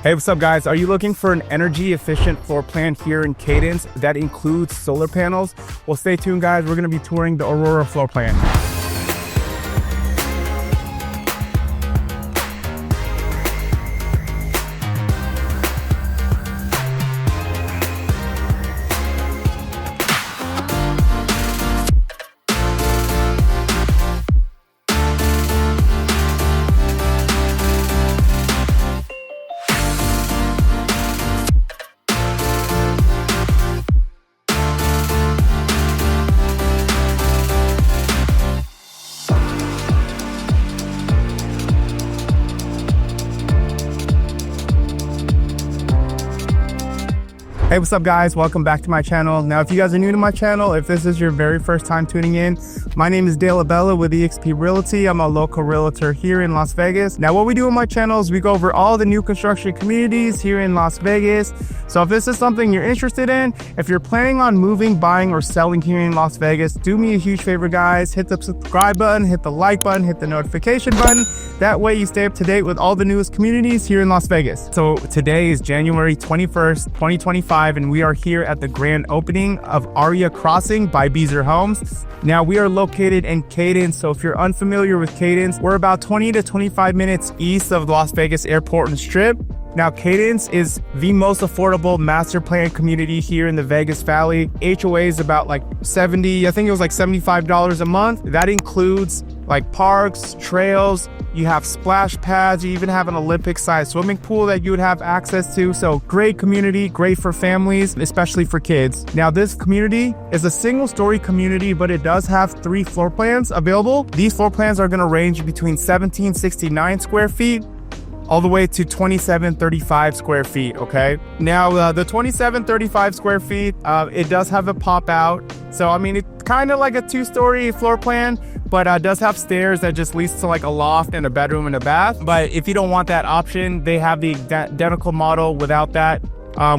Hey, what's up guys? Are you looking for an energy efficient floor plan here in Cadence that includes solar panels? Well, stay tuned guys. We're gonna be touring the Aurora Floorplan. Hey, what's up guys? Welcome back to my channel. Now, if you guys are new to my channel, if this is your very first time tuning in, my name is Dale Abella with eXp Realty. I'm a local realtor here in Las Vegas. Now, what we do on my channel is we go over all the new construction communities here in Las Vegas. So if this is something you're interested in, if you're planning on moving, buying, or selling here in Las Vegas, do me a huge favor guys, hit the subscribe button, hit the like button, hit the notification button. That way you stay up to date with all the newest communities here in Las Vegas. So today is January 21st, 2025. And we are here at the grand opening of Aria Crossing by Beazer Homes. Now we are located in Cadence, so if you're unfamiliar with Cadence, we're about 20 to 25 minutes east of Las Vegas Airport and Strip. Now Cadence is the most affordable master plan community here in the Vegas Valley. HOA is about like $75 a month. That includes like parks, trails, you have splash pads, you even have an Olympic-sized swimming pool that you would have access to. So great community, great for families, especially for kids. Now this community is a single-story community, but it does have 3 floor plans available. These floor plans are gonna range between 1769 square feet all the way to 2735 square feet, okay? Now, the 2735 square feet, it does have a pop out. So, I mean, it's kind of like a 2-story floor plan, but does have stairs that just leads to like a loft and a bedroom and a bath. But if you don't want that option, they have the identical model without that,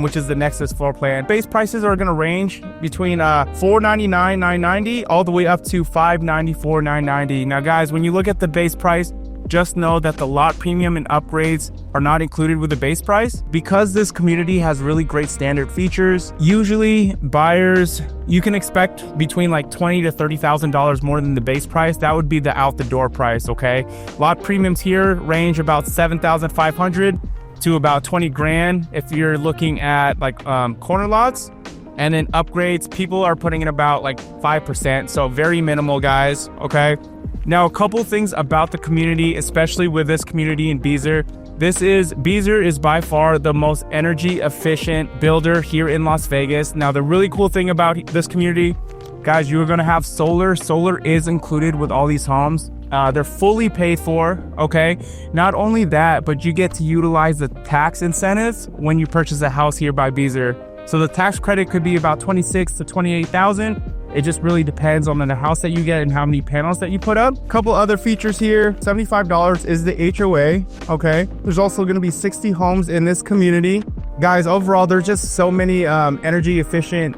which is the Nexus floor plan. Base prices are gonna range between $499,990 all the way up to $594,990. Now, guys, when you look at the base price, just know that the lot premium and upgrades are not included with the base price. Because this community has really great standard features, usually buyers, you can expect between like $20,000 to $30,000 more than the base price. That would be the out the door price, okay? Lot premiums here range about $7,500 to about 20 grand if you're looking at like corner lots. And then upgrades, people are putting in about like 5%, so very minimal guys, okay? Now, a couple things about the community, especially with this community in Beazer. Beazer is by far the most energy efficient builder here in Las Vegas. Now, the really cool thing about this community, guys, you're gonna have solar. Solar is included with all these homes. They're fully paid for, okay? Not only that, but you get to utilize the tax incentives when you purchase a house here by Beazer. So the tax credit could be about $26,000 to $28,000. It just really depends on the house that you get and how many panels that you put up. Couple other features here. $75 is the HOA, okay? There's also gonna be 60 homes in this community. Guys, overall, there's just so many energy efficient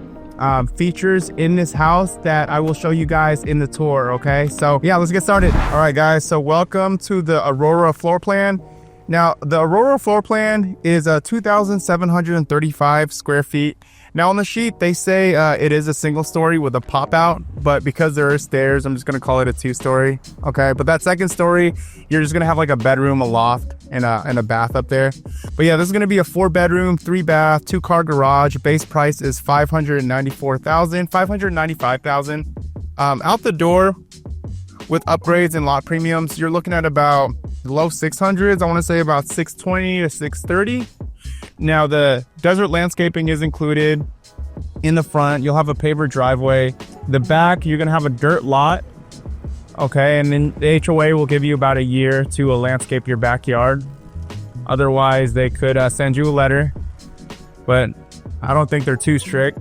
features in this house that I will show you guys in the tour, okay? So yeah, let's get started. All right, guys, so welcome to the Aurora Floorplan. Now, the Aurora Floorplan is 2,735 square feet. Now on the sheet, they say it is a single story with a pop out, but because there are stairs, I'm just gonna call it a 2-story, okay? But that second story, you're just gonna have like a bedroom, a loft, and a bath up there. But yeah, this is gonna be a 4-bedroom, 3-bath, 2-car garage. Base price is $595,000. Out the door with upgrades and lot premiums, you're looking at about low 600s. I wanna say about 620 to 630. Now the desert landscaping is included. In the front, you'll have a paver driveway. The back, you're gonna have a dirt lot, okay? And then the HOA will give you about a year to landscape your backyard. Otherwise, they could send you a letter, but I don't think they're too strict.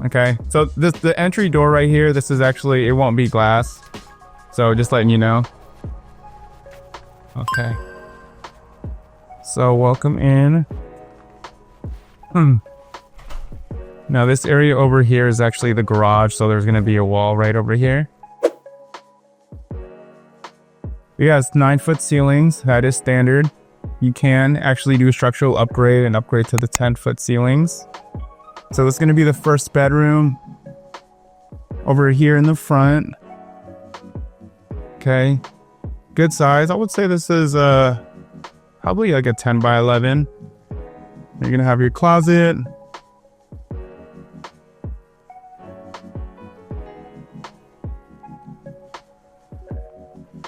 Okay, so the entry door right here, this is actually, it won't be glass. So just letting you know. Okay. So welcome in. Now this area over here is actually the garage, so there's gonna be a wall right over here. We have 9-foot ceilings, that is standard. you can actually do a structural upgrade and upgrade to the 10-foot ceilings. So this is going to be the first bedroom over here in the front. Okay, good size. I would say this is probably like a 10 by 11. You're gonna have your closet.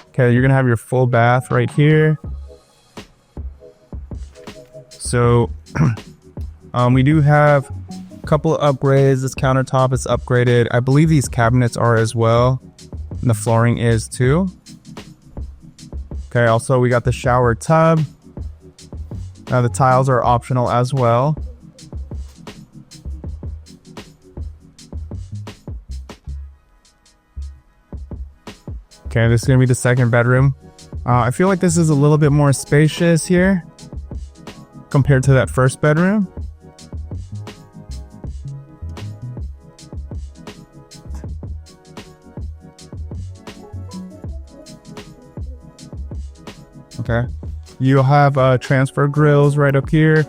Okay, you're gonna have your full bath right here. So we do have a couple of upgrades. This countertop is upgraded. I believe these cabinets are as well. And the flooring is too. Okay, also we got the shower tub. Now the tiles are optional as well. Okay, this is gonna be the second bedroom. I feel like this is a little bit more spacious here compared to that first bedroom. Okay, you'll have transfer grills right up here.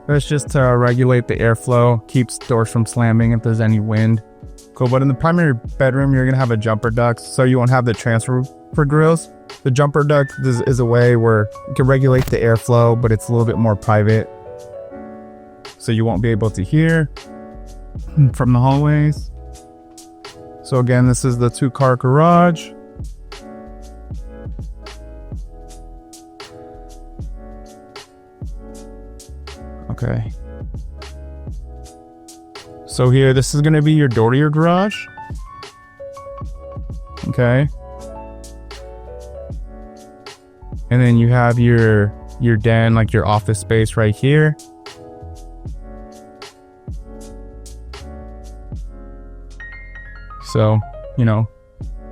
That's just to regulate the airflow, keeps doors from slamming if there's any wind. Cool, but in the primary bedroom, you're gonna have a jumper duct, so you won't have the transfer for grills. The jumper duct is a way where you can regulate the airflow, but it's a little bit more private. So you won't be able to hear from the hallways. So again, this is the 2-car garage. Okay. So here, this is going to be your door to your garage. Okay. And then you have your den, like your office space right here. So, you know,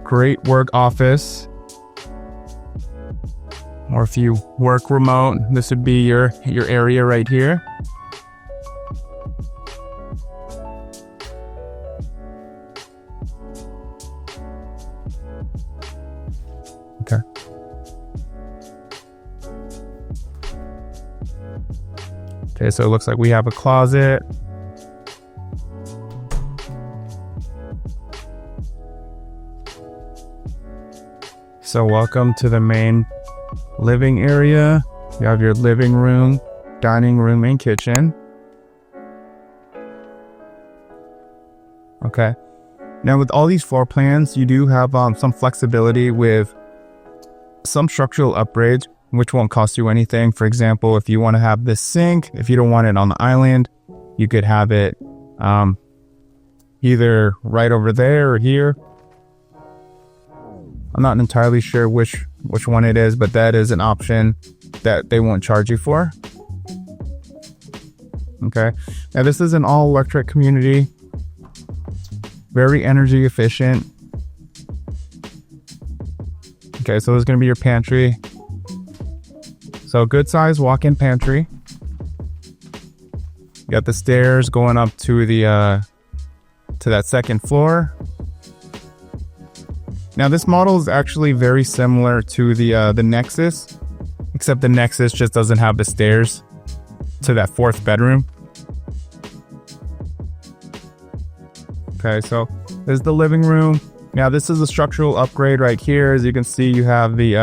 great work office. Or if you work remote, this would be your area right here. Okay. Okay, so it looks like we have a closet. So welcome to the main living area. You have your living room, dining room, and kitchen. Okay. Now with all these floor plans, you do have some flexibility with some structural upgrades, which won't cost you anything. For example, if you want to have this sink, if you don't want it on the island, you could have it either right over there or here. I'm not entirely sure which one it is, but that is an option that they won't charge you for. Okay. Now this is an all electric community. Very energy efficient. Okay, so this is going to be your pantry. So good size walk-in pantry. You got the stairs going up to the to that second floor. Now this model is actually very similar to the Nexus, except the Nexus just doesn't have the stairs to that fourth bedroom. Okay, so this is the living room. Now this is a structural upgrade right here. As you can see, you have the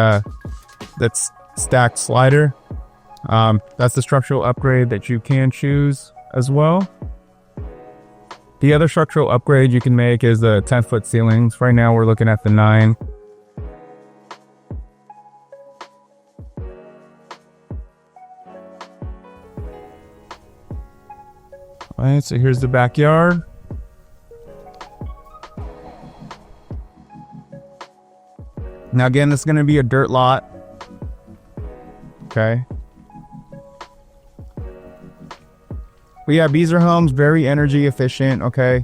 that stacked slider. That's the structural upgrade that you can choose as well. The other structural upgrade you can make is the 10-foot ceilings. Right now we're looking at the 9. All right, so here's the backyard. Now again, this is going to be a dirt lot. Okay. But yeah, Beazer Homes, very energy efficient. Okay.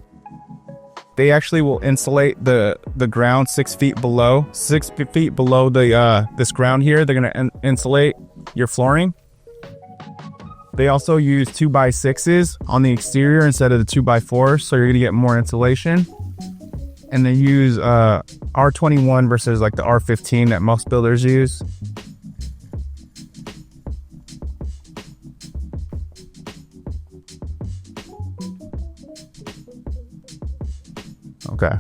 They actually will insulate the ground 6 feet below. 6 feet below the this ground here. They're going to insulate your flooring. They also use 2x6s on the exterior instead of the 2x4s, so you're going to get more insulation. And they use R21 versus like the R15 that most builders use. Okay.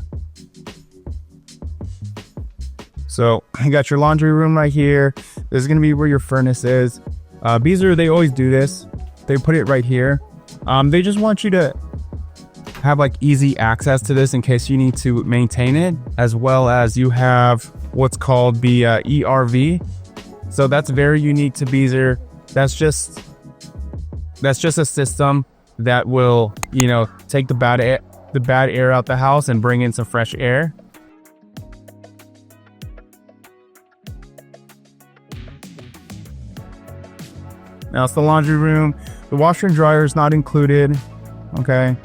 So you got your laundry room right here. This is going to be where your furnace is. Beazer, they always do this. They put it right here. They just want you to have like easy access to this in case you need to maintain it, as well as you have what's called the ERV. So that's very unique to Beazer. That's just a system that will, you know, take the bad air out the house and bring in some fresh air. Now it's the laundry room. The washer and dryer is not included. Okay.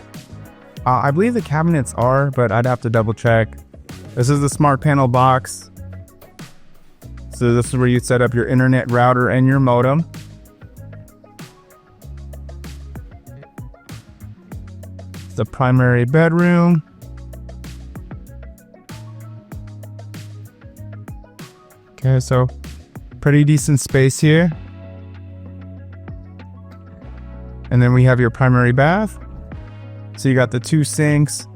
I believe the cabinets are, but I'd have to double check. This is the smart panel box. So this is where you set up your internet router and your modem. It's the primary bedroom. Okay, so pretty decent space here. And then we have your primary bath. So you got the 2 sinks.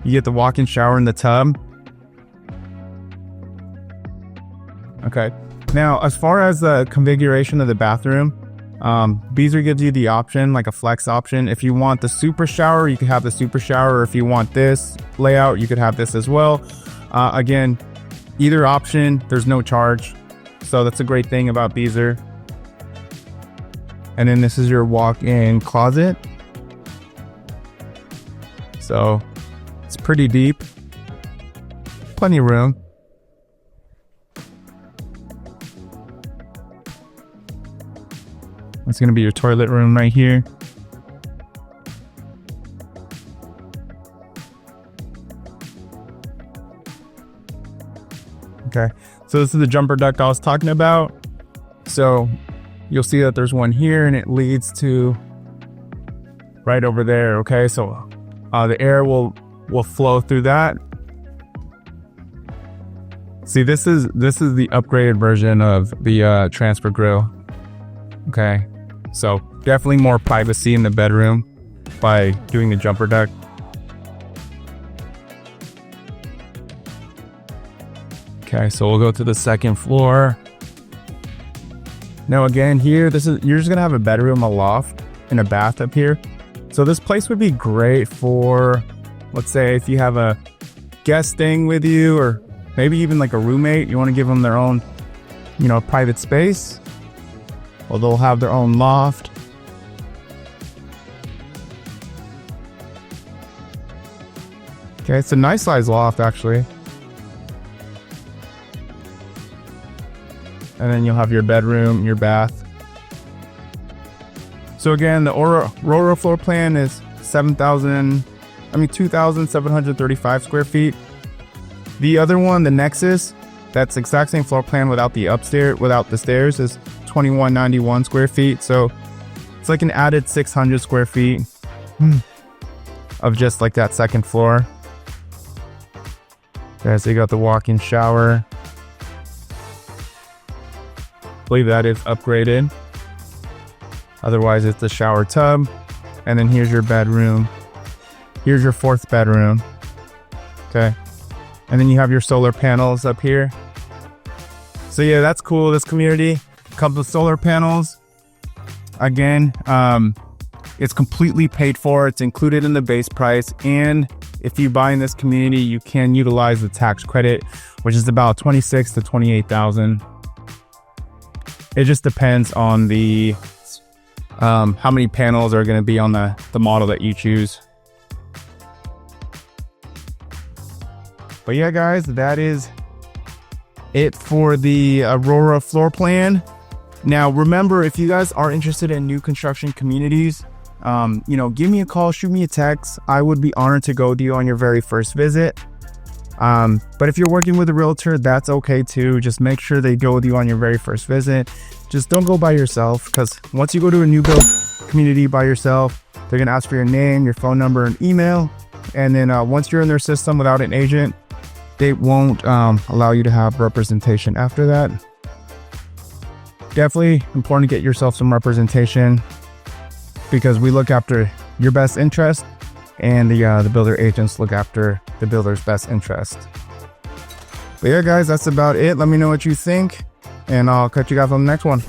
You get the walk-in shower in the tub. Okay. Now, as far as the configuration of the bathroom, Beazer gives you the option, like a flex option. If you want the super shower, you can have the super shower. Or if you want this layout, you could have this as well. Again, either option, there's no charge. So that's a great thing about Beazer. And then this is your walk-in closet. So it's pretty deep. Plenty of room. It's going to be your toilet room right here. Okay, so this is the jumper duct I was talking about. So you'll see that there's one here and it leads to right over there. Okay, so the air will flow through that. See, this is the upgraded version of the transfer grill. Okay, so definitely more privacy in the bedroom by doing the jumper duct. Okay, so we'll go to the second floor. Now again, here, you're just gonna have a bedroom, a loft, and a bath up here. So this place would be great for, let's say, if you have a guest staying with you, or maybe even like a roommate, you want to give them their own, you know, private space. Well, they'll have their own loft. Okay, it's a nice size loft actually. And then you'll have your bedroom, your bath. So again, the Aurora Floorplan is 2,735 square feet. The other one, the Nexus, that's the exact same floor plan without the stairs, is 2,191 square feet. So it's like an added 600 square feet of just like that second floor. Okay, so you got the walk-in shower. I believe that is upgraded. Otherwise, it's the shower tub. And then here's your bedroom. Here's your 4th bedroom. Okay. And then you have your solar panels up here. So yeah, that's cool. This community comes with solar panels. Again, it's completely paid for. It's included in the base price. And if you buy in this community, you can utilize the tax credit, which is about $26,000 to $28,000. It just depends on the how many panels are going to be on the model that you choose. But yeah, guys, that is it for the Aurora floor plan. Now, remember, if you guys are interested in new construction communities, you know, give me a call, shoot me a text. I would be honored to go with you on your very first visit. But if you're working with a realtor, that's okay too. Just make sure they go with you on your very first visit. Just don't go by yourself, because once you go to a new build community by yourself, they're going to ask for your name, your phone number, and email. And then once you're in their system without an agent, they won't allow you to have representation after that. Definitely important to get yourself some representation, because we look after your best interest and the builder agents look after the builder's best interest. But yeah, guys, that's about it. Let me know what you think, and I'll catch you guys on the next one.